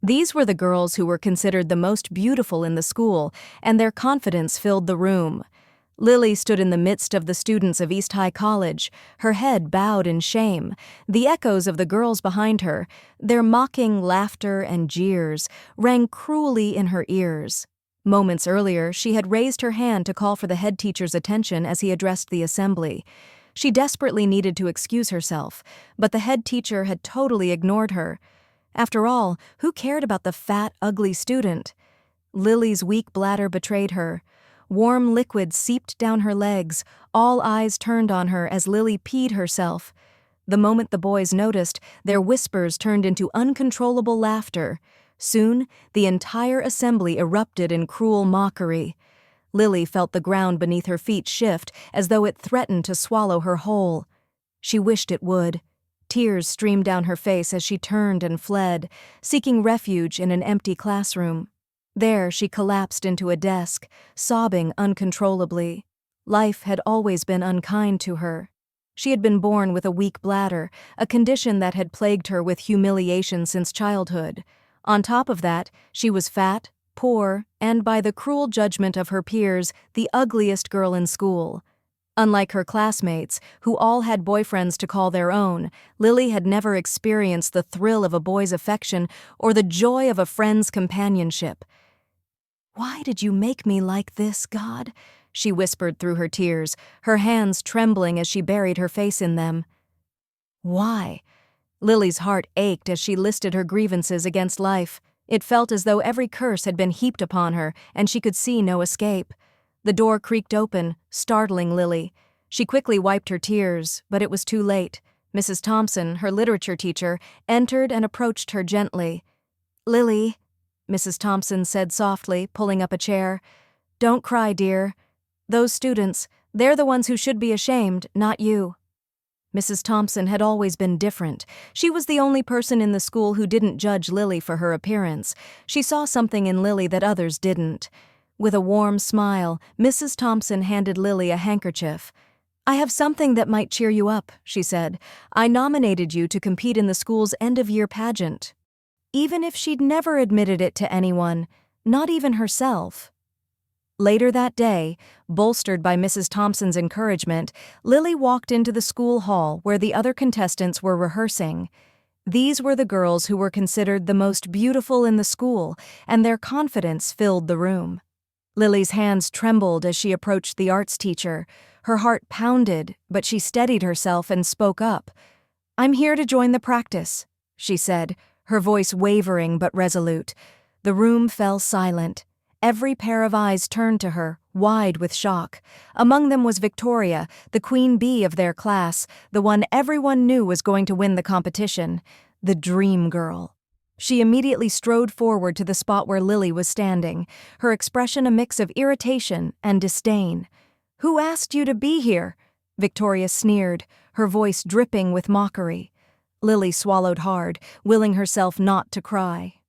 These were the girls who were considered the most beautiful in the school, and their confidence filled the room. Lily stood in the midst of the students of East High College, her head bowed in shame. The echoes of the girls behind her, their mocking laughter and jeers, rang cruelly in her ears. Moments earlier, she had raised her hand to call for the head teacher's attention as he addressed the assembly. She desperately needed to excuse herself, but the head teacher had totally ignored her. After all, who cared about the fat, ugly student? Lily's weak bladder betrayed her. Warm liquid seeped down her legs, all eyes turned on her as Lily peed herself. The moment the boys noticed, their whispers turned into uncontrollable laughter. Soon, the entire assembly erupted in cruel mockery. Lily felt the ground beneath her feet shift as though it threatened to swallow her whole. She wished it would. Tears streamed down her face as she turned and fled, seeking refuge in an empty classroom. There she collapsed into a desk, sobbing uncontrollably. Life had always been unkind to her. She had been born with a weak bladder, a condition that had plagued her with humiliation since childhood. On top of that, she was fat, poor, and by the cruel judgment of her peers, the ugliest girl in school. Unlike her classmates, who all had boyfriends to call their own, Lily had never experienced the thrill of a boy's affection or the joy of a friend's companionship. "Why did you make me like this, God?" she whispered through her tears, her hands trembling as she buried her face in them. Why? Lily's heart ached as she listed her grievances against life. It felt as though every curse had been heaped upon her, and she could see no escape. The door creaked open, startling Lily. She quickly wiped her tears, but it was too late. Mrs. Thompson, her literature teacher, entered and approached her gently. "Lily," Mrs. Thompson said softly, pulling up a chair. "Don't cry, dear. Those students, they're the ones who should be ashamed, not you." Mrs. Thompson had always been different. She was the only person in the school who didn't judge Lily for her appearance. She saw something in Lily that others didn't. With a warm smile, Mrs. Thompson handed Lily a handkerchief. "I have something that might cheer you up," she said. "I nominated you to compete in the school's end-of-year pageant." Even if she'd never admitted it to anyone, not even herself. Later that day, bolstered by Mrs. Thompson's encouragement, Lily walked into the school hall where the other contestants were rehearsing. These were the girls who were considered the most beautiful in the school, and their confidence filled the room. Lily's hands trembled as she approached the arts teacher. Her heart pounded, but she steadied herself and spoke up. "I'm here to join the practice," she said, her voice wavering but resolute. The room fell silent. Every pair of eyes turned to her, wide with shock. Among them was Victoria, the queen bee of their class, the one everyone knew was going to win the competition, the dream girl. She immediately strode forward to the spot where Lily was standing, her expression a mix of irritation and disdain. "Who asked you to be here?" Victoria sneered, her voice dripping with mockery. Lily swallowed hard, willing herself not to cry.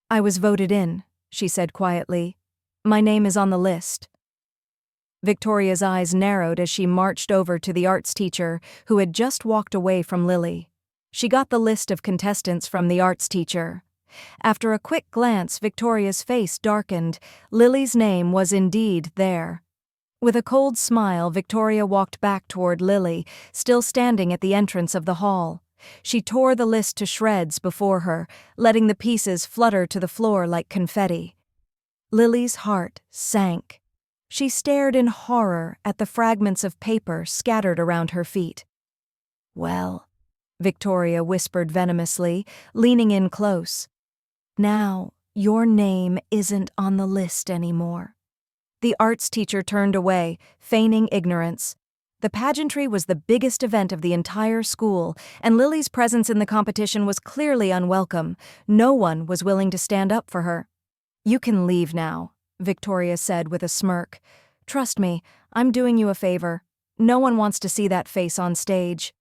"I was voted in," she said quietly. "My name is on the list." Victoria's eyes narrowed as she marched over to the arts teacher, who had just walked away from Lily. She got the list of contestants from the arts teacher. After a quick glance, Victoria's face darkened. Lily's name was indeed there. With a cold smile, Victoria walked back toward Lily, still standing at the entrance of the hall. She tore the list to shreds before her, letting the pieces flutter to the floor like confetti. Lily's heart sank. She stared in horror at the fragments of paper scattered around her feet. "Well," Victoria whispered venomously, leaning in close. "Now, your name isn't on the list anymore." The arts teacher turned away, feigning ignorance. The pageantry was the biggest event of the entire school, and Lily's presence in the competition was clearly unwelcome. No one was willing to stand up for her. "You can leave now," Victoria said with a smirk. "Trust me, I'm doing you a favor. No one wants to see that face on stage."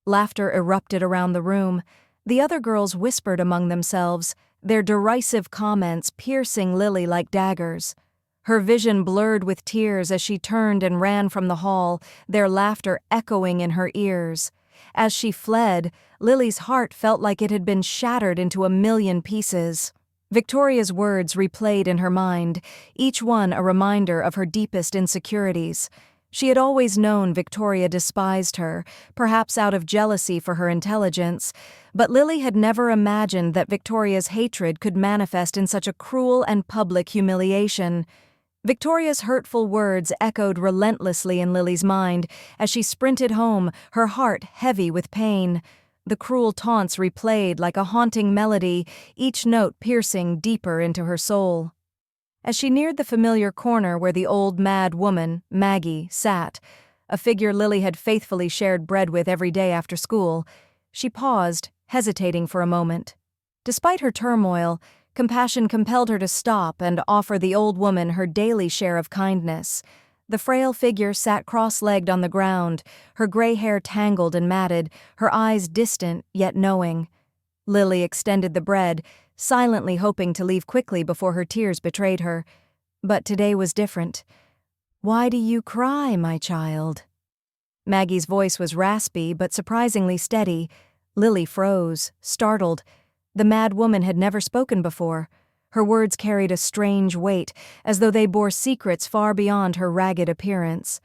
Laughter erupted around the room. The other girls whispered among themselves, their derisive comments piercing Lily like daggers. Her vision blurred with tears as she turned and ran from the hall, their laughter echoing in her ears. As she fled, Lily's heart felt like it had been shattered into a million pieces. Victoria's words replayed in her mind, each one a reminder of her deepest insecurities. She had always known Victoria despised her, perhaps out of jealousy for her intelligence, but Lily had never imagined that Victoria's hatred could manifest in such a cruel and public humiliation. Victoria's hurtful words echoed relentlessly in Lily's mind as she sprinted home, her heart heavy with pain. The cruel taunts replayed like a haunting melody, each note piercing deeper into her soul. As she neared the familiar corner where the old mad woman, Maggie, sat, a figure Lily had faithfully shared bread with every day after school, she paused, hesitating for a moment. Despite her turmoil, compassion compelled her to stop and offer the old woman her daily share of kindness. The frail figure sat cross-legged on the ground, her gray hair tangled and matted, her eyes distant yet knowing. Lily extended the bread, silently hoping to leave quickly before her tears betrayed her. But today was different. "Why do you cry, my child?" Maggie's voice was raspy but surprisingly steady. Lily froze, startled. The mad woman had never spoken before. Her words carried a strange weight, as though they bore secrets far beyond her ragged appearance.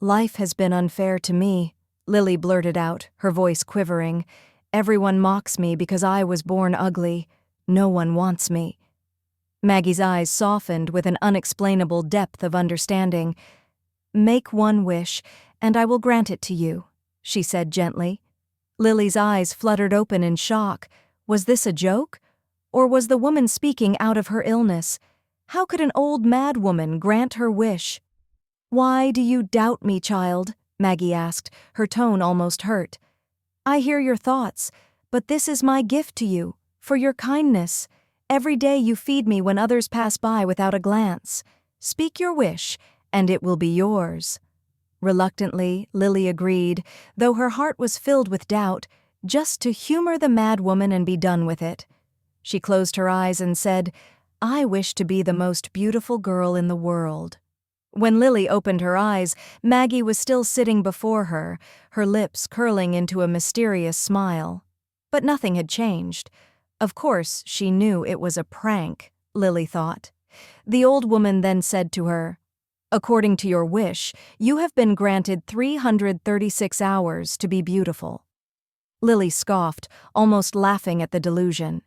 "Life has been unfair to me," Lily blurted out, her voice quivering. "Everyone mocks me because I was born ugly. No one wants me." Maggie's eyes softened with an unexplainable depth of understanding. "Make one wish, and I will grant it to you," she said gently. Lily's eyes fluttered open in shock. Was this a joke? Or was the woman speaking out of her illness? How could an old mad woman grant her wish? "Why do you doubt me, child?" Maggie asked, her tone almost hurt. "I hear your thoughts, but this is my gift to you, for your kindness. Every day you feed me when others pass by without a glance. Speak your wish, and it will be yours." Reluctantly, Lily agreed, though her heart was filled with doubt, just to humor the mad woman and be done with it. She closed her eyes and said, "I wish to be the most beautiful girl in the world." When Lily opened her eyes, Maggie was still sitting before her, her lips curling into a mysterious smile. But nothing had changed. Of course, she knew it was a prank, Lily thought. The old woman then said to her, "According to your wish, you have been granted 336 hours to be beautiful." Lily scoffed, almost laughing at the delusion.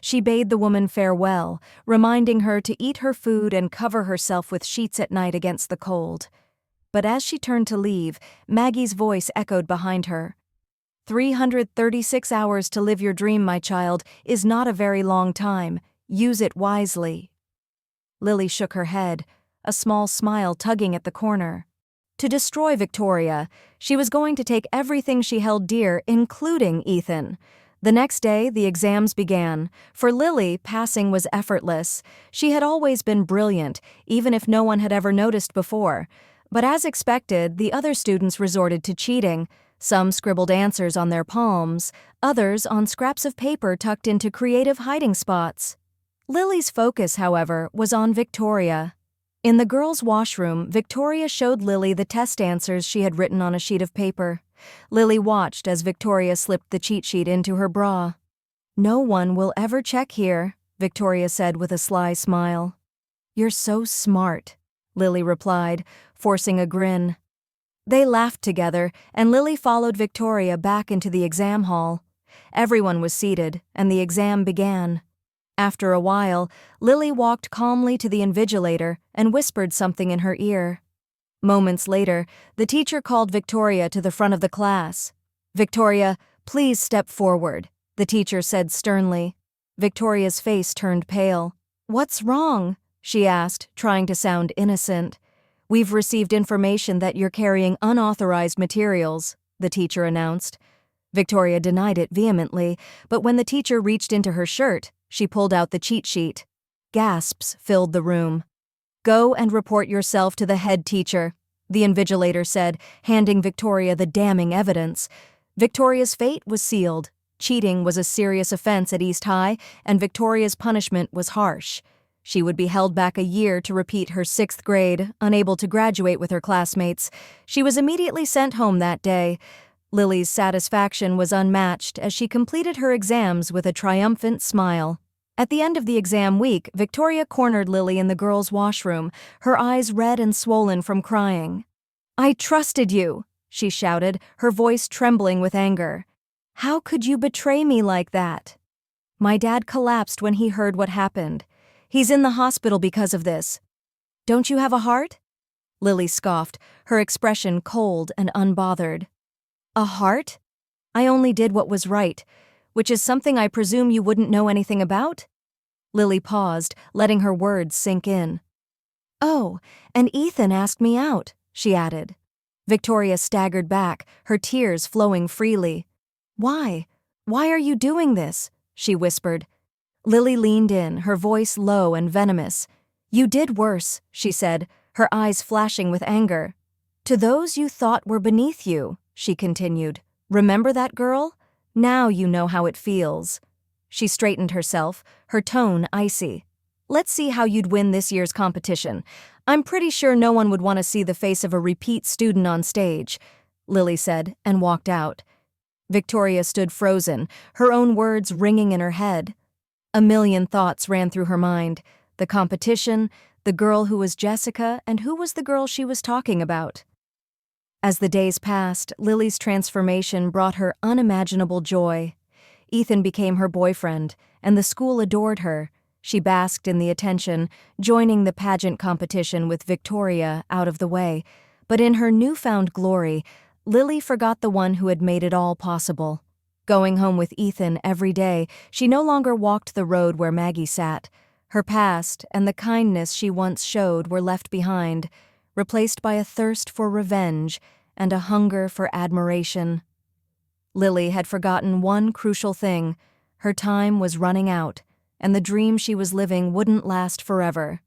She bade the woman farewell, reminding her to eat her food and cover herself with sheets at night against the cold. But as she turned to leave, Maggie's voice echoed behind her. 336 hours to live your dream, my child, is not a very long time. Use it wisely." Lily shook her head, a small smile tugging at the corner. To destroy Victoria, she was going to take everything she held dear, including Ethan. The next day, the exams began. For Lily, passing was effortless. She had always been brilliant, even if no one had ever noticed before. But as expected, the other students resorted to cheating. Some scribbled answers on their palms, others on scraps of paper tucked into creative hiding spots. Lily's focus, however, was on Victoria. In the girls' washroom, Victoria showed Lily the test answers she had written on a sheet of paper. Lily watched as Victoria slipped the cheat sheet into her bra. "No one will ever check here," Victoria said with a sly smile. "You're so smart," Lily replied, forcing a grin. They laughed together, and Lily followed Victoria back into the exam hall. Everyone was seated, and the exam began. After a while, Lily walked calmly to the invigilator and whispered something in her ear. Moments later, the teacher called Victoria to the front of the class. "Victoria, please step forward," the teacher said sternly. Victoria's face turned pale. "What's wrong?" she asked, trying to sound innocent. "We've received information that you're carrying unauthorized materials," the teacher announced. Victoria denied it vehemently, but when the teacher reached into her shirt, she pulled out the cheat sheet. Gasps filled the room. "Go and report yourself to the head teacher," the invigilator said, handing Victoria the damning evidence. Victoria's fate was sealed. Cheating was a serious offense at East High, and Victoria's punishment was harsh. She would be held back a year to repeat her 6th grade, unable to graduate with her classmates. She was immediately sent home that day. Lily's satisfaction was unmatched as she completed her exams with a triumphant smile. At the end of the exam week, Victoria cornered Lily in the girls' washroom, her eyes red and swollen from crying. "I trusted you," she shouted, her voice trembling with anger. "How could you betray me like that?" "My dad collapsed when he heard what happened. He's in the hospital because of this." "Don't you have a heart?" Lily scoffed, her expression cold and unbothered. "A heart? I only did what was right, which is something I presume you wouldn't know anything about?" Lily paused, letting her words sink in. "Oh, and Ethan asked me out," she added. Victoria staggered back, her tears flowing freely. "Why? Why are you doing this?" she whispered. Lily leaned in, her voice low and venomous. "You did worse," she said, her eyes flashing with anger. "To those you thought were beneath you," she continued. "Remember that girl? Now you know how it feels." She straightened herself, her tone icy. "Let's see how you'd win this year's competition. I'm pretty sure no one would want to see the face of a repeat student on stage," Lily said, and walked out. Victoria stood frozen, her own words ringing in her head. A million thoughts ran through her mind. The competition, the girl who was Jessica, and who was the girl she was talking about. As the days passed, Lily's transformation brought her unimaginable joy. Ethan became her boyfriend, and the school adored her. She basked in the attention, joining the pageant competition with Victoria out of the way. But in her newfound glory, Lily forgot the one who had made it all possible. Going home with Ethan every day, she no longer walked the road where Maggie sat. Her past and the kindness she once showed were left behind, replaced by a thirst for revenge and a hunger for admiration. Lily had forgotten one crucial thing. Her time was running out, and the dream she was living wouldn't last forever.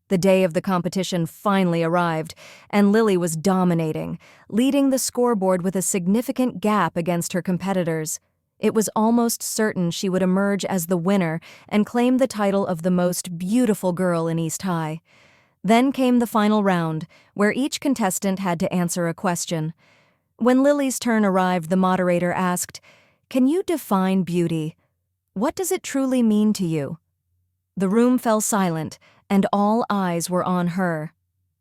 The day of the competition finally arrived, and Lily was dominating, leading the scoreboard with a significant gap against her competitors. It was almost certain she would emerge as the winner and claim the title of the most beautiful girl in East High. Then came the final round, where each contestant had to answer a question. When Lily's turn arrived, the moderator asked, "Can you define beauty? What does it truly mean to you?" The room fell silent, and all eyes were on her.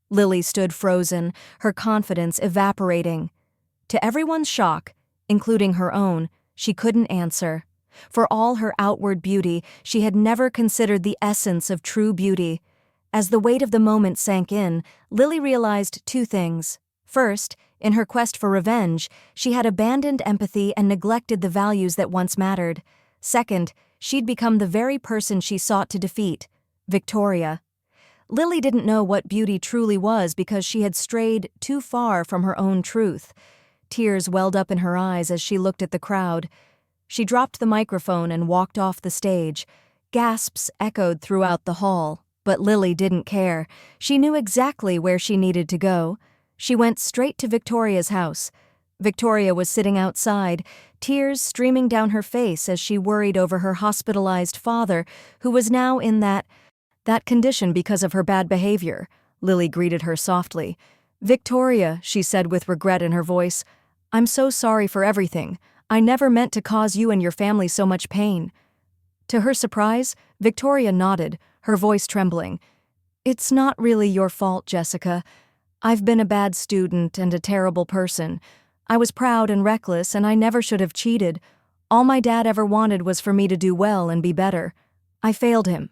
Lily stood frozen, her confidence evaporating. To everyone's shock, including her own, she couldn't answer. For all her outward beauty, she had never considered the essence of true beauty. As the weight of the moment sank in, Lily realized two things. First, in her quest for revenge, she had abandoned empathy and neglected the values that once mattered. Second, she'd become the very person she sought to defeat, Victoria. Lily didn't know what beauty truly was because she had strayed too far from her own truth. Tears welled up in her eyes as she looked at the crowd. She dropped the microphone and walked off the stage. Gasps echoed throughout the hall, but Lily didn't care. She knew exactly where she needed to go. She went straight to Victoria's house. Victoria was sitting outside, tears streaming down her face as she worried over her hospitalized father, who was now in that condition because of her bad behavior. Lily greeted her softly. "Victoria," she said with regret in her voice, "I'm so sorry for everything. I never meant to cause you and your family so much pain." To her surprise, Victoria nodded, her voice trembling. "It's not really your fault, Jessica. I've been a bad student and a terrible person. I was proud and reckless, and I never should have cheated. All my dad ever wanted was for me to do well and be better. I failed him."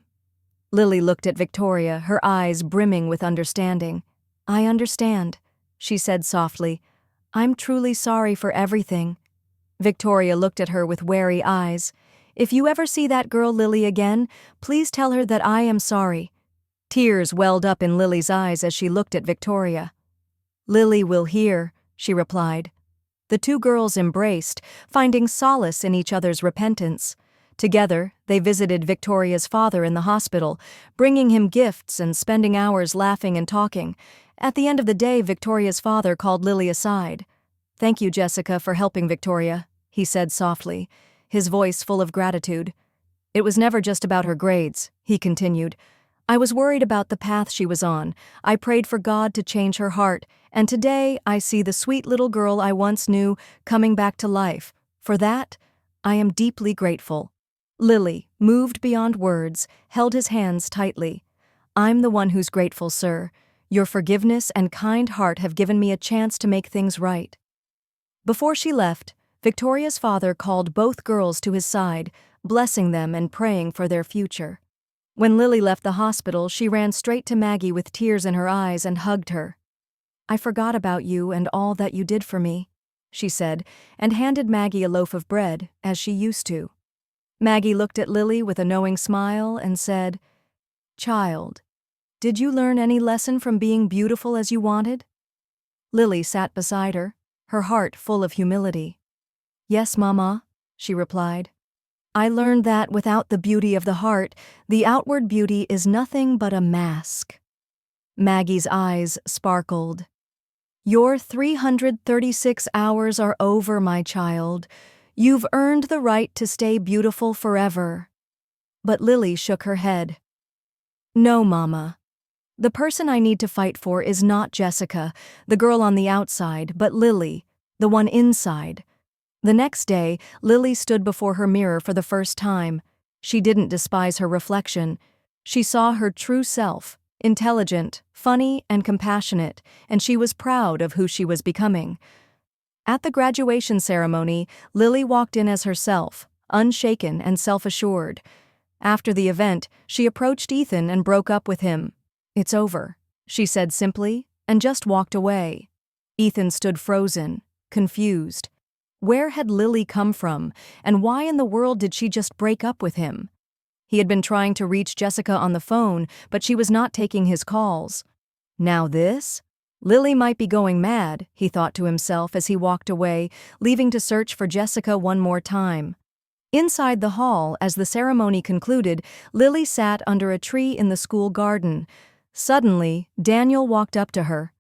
Lily looked at Victoria, her eyes brimming with understanding. "I understand," she said softly. "I'm truly sorry for everything." Victoria looked at her with wary eyes. "If you ever see that girl Lily again, please tell her that I am sorry." Tears welled up in Lily's eyes as she looked at Victoria. "Lily will hear," she replied. The two girls embraced, finding solace in each other's repentance. Together, they visited Victoria's father in the hospital, bringing him gifts and spending hours laughing and talking. At the end of the day, Victoria's father called Lily aside. "Thank you, Jessica, for helping Victoria," he said softly, his voice full of gratitude. "It was never just about her grades," he continued. I was worried about the path she was on. I prayed for God to change her heart, and today I see the sweet little girl I once knew coming back to life. For that, I am deeply grateful." Lily, moved beyond words, held his hands tightly. "I'm the one who's grateful, sir. Your forgiveness and kind heart have given me a chance to make things right." Before she left, Victoria's father called both girls to his side, blessing them and praying for their future. When Lily left the hospital, she ran straight to Maggie with tears in her eyes and hugged her. "I forgot about you and all that you did for me," she said, and handed Maggie a loaf of bread, as she used to. Maggie looked at Lily with a knowing smile and said, "Child, did you learn any lesson from being beautiful as you wanted?" Lily sat beside her, her heart full of humility. "Yes, Mama," she replied. "I learned that without the beauty of the heart, the outward beauty is nothing but a mask." Maggie's eyes sparkled. "Your 336 hours are over, my child. You've earned the right to stay beautiful forever." But Lily shook her head. "No, Mama. The person I need to fight for is not Jessica, the girl on the outside, but Lily, the one inside." The next day, Lily stood before her mirror for the first time. She didn't despise her reflection. She saw her true self, intelligent, funny, and compassionate, and she was proud of who she was becoming. At the graduation ceremony, Lily walked in as herself, unshaken and self-assured. After the event, she approached Ethan and broke up with him. "It's over," she said simply, and just walked away. Ethan stood frozen, confused. Where had Lily come from, and why in the world did she just break up with him? He had been trying to reach Jessica on the phone, but she was not taking his calls. Now this? Lily might be going mad, he thought to himself as he walked away, leaving to search for Jessica one more time. Inside the hall, as the ceremony concluded, Lily sat under a tree in the school garden. Suddenly, Daniel walked up to her.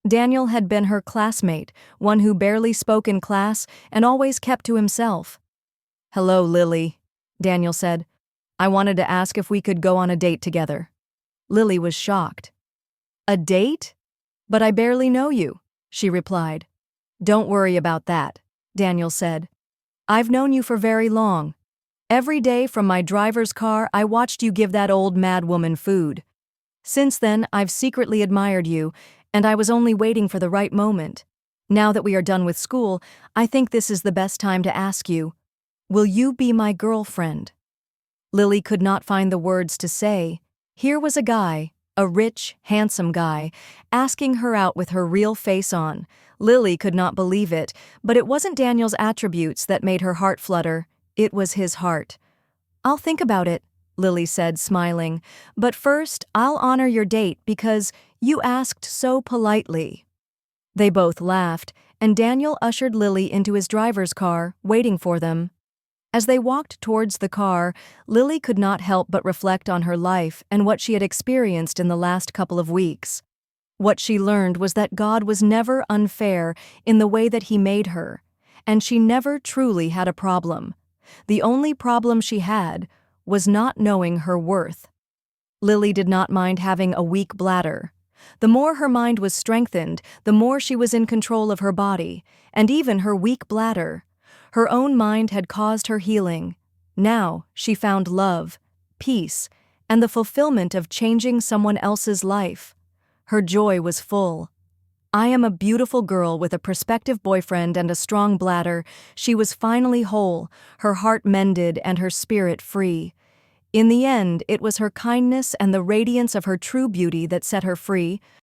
Daniel had been her classmate, one who barely spoke in class and always kept to himself. "Hello, Lily," Daniel said. "I wanted to ask if we could go on a date together." Lily was shocked. "A date? But I barely know you," she replied. "Don't worry about that," Daniel said. "I've known you for very long. Every day from my driver's car, I watched you give that old mad woman food. Since then, I've secretly admired you, and I was only waiting for the right moment. Now that we are done with school, I think this is the best time to ask you, will you be my girlfriend?" Lily could not find the words to say. Here was a guy, a rich, handsome guy, asking her out with her real face on. Lily could not believe it, but it wasn't Daniel's attributes that made her heart flutter. It was his heart. "I'll think about it," Lily said, smiling. "But first, I'll honor your date because you asked so politely." They both laughed, and Daniel ushered Lily into his driver's car, waiting for them. As they walked towards the car, Lily could not help but reflect on her life and what she had experienced in the last couple of weeks. What she learned was that God was never unfair in the way that He made her, and she never truly had a problem. The only problem she had was not knowing her worth. Lily did not mind having a weak bladder. The more her mind was strengthened, the more she was in control of her body, and even her weak bladder. Her own mind had caused her healing. Now she found love, peace, and the fulfillment of changing someone else's life. Her joy was full. "I am a beautiful girl with a prospective boyfriend and a strong bladder." She was finally whole, her heart mended and her spirit free. In the end, it was her kindness and the radiance of her true beauty that set her free.